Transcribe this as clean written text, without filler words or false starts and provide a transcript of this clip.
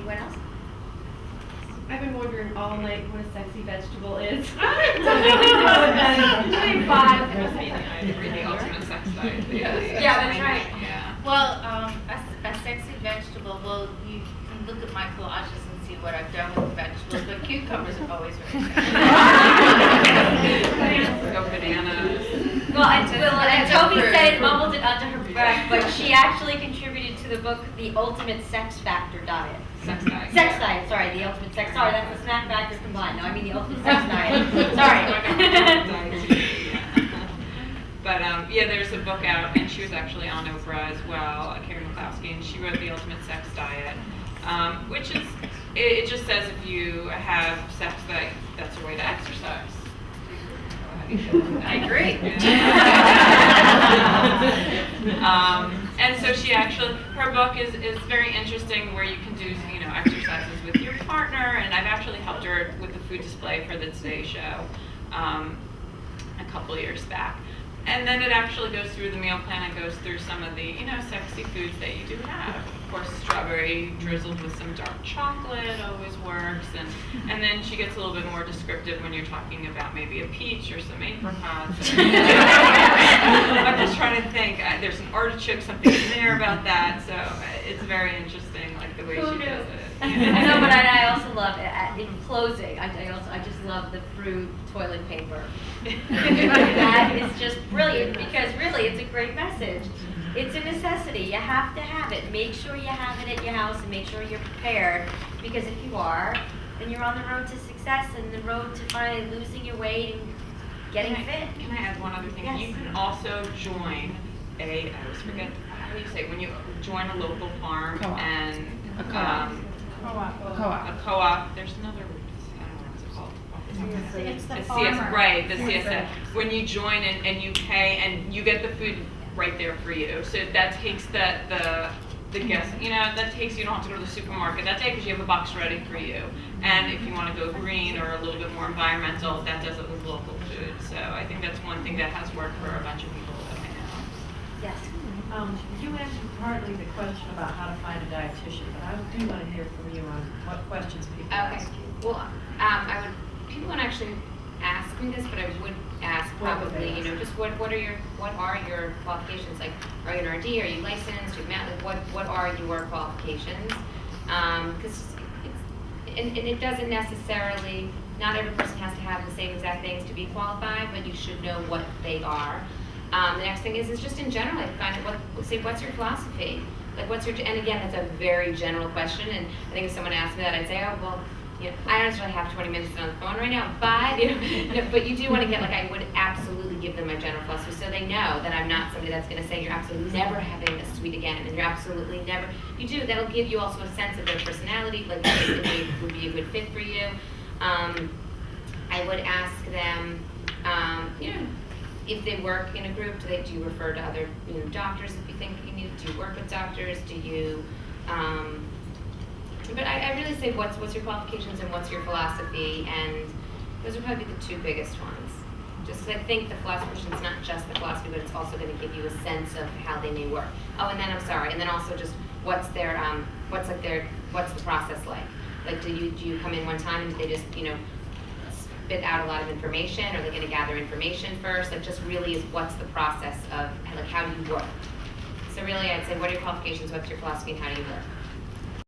Anyone else? I've been wondering all night what a sexy vegetable is. It must be the ultimate sex diet. Yeah, that's right. Yeah. Well, a sexy vegetable, well, you can look at my collages and see what I've done with the vegetables, but cucumbers are always very sexy. Go bananas. And Toby said it, mumbled it under her breath, but she actually contributed to the book, The Ultimate Sex Factor Diet. Sex diet. Sex diet, sorry, the ultimate sex. Sorry, that's the snack factors combined. No, I mean the ultimate sex diet. Sorry. But yeah, there's a book out, and she was actually on Oprah as well, Karen McCloskey, and she wrote The Ultimate Sex Diet, which is, it just says if you have sex, that's your way to exercise. I agree. And so she actually, her book is very interesting, where you can do exercises with your partner, and I've actually helped her with the food display for the Today Show a couple years back. And then it actually goes through the meal plan and goes through some of the sexy foods that you do have. Of course, strawberry drizzled with some dark chocolate always works, and then she gets a little bit more descriptive when you're talking about maybe a peach or some apricots. I'm just trying to think. There's an artichoke, something in there about that. So it's very interesting, like the way she does it. No, but I also love in closing. I just love the fruit toilet paper. That is just brilliant, because really it's a great message. It's a necessity. You have to have it. Make sure you have it at your house, and make sure you're prepared, because if you are, then you're on the road to success and the road to finally losing your weight and getting fit. Can I add one other thing? Yes. You can also join I always forget, how do you say, when you join a local farm and A co-op. a co-op, there's another, I don't know what's it called. It's the CS, right, the CSF. When you join and you pay and you get the food right there for you. So that takes the guess, that takes, you don't have to go to the supermarket that day because you have a box ready for you. And if you want to go green or a little bit more environmental, that does it with local food. So I think that's one thing that has worked for a bunch of people that I know. Yes. You answered partly the question about how to find a dietitian, but I do want to hear from you on what questions people ask you. Well, people won't actually ask me this, but I would ask probably, just what are your qualifications? Like, are you an RD? Are you licensed? Are you what are your qualifications? Because it doesn't necessarily, not every person has to have the same exact things to be qualified, but you should know what they are. The next thing is just in general, what's your philosophy? Like, and again, that's a very general question, and I think if someone asked me that, I'd say, oh, well, I don't necessarily have 20 minutes on the phone right now, but, but you do want to get, I would absolutely give them my general philosophy so they know that I'm not somebody that's going to say you're absolutely never having a sweet again, and you're absolutely never, that'll give you also a sense of their personality, like if they would be a good fit for you. I would ask them, if they work in a group, do you refer to other doctors if you think you need to? Do you work with doctors? Do you, but I really say what's your qualifications and what's your philosophy, and those would probably be the two biggest ones. Just because I think the philosophy is not just the philosophy, but it's also going to give you a sense of how they may work. Oh, and then and then also just what's the process like? Like, do you come in one time and do they just spit out a lot of information? Are they going to gather information first? Like, just really is what's the process of, how do you work? So really, I'd say, what are your qualifications, what's your philosophy, and how do you work?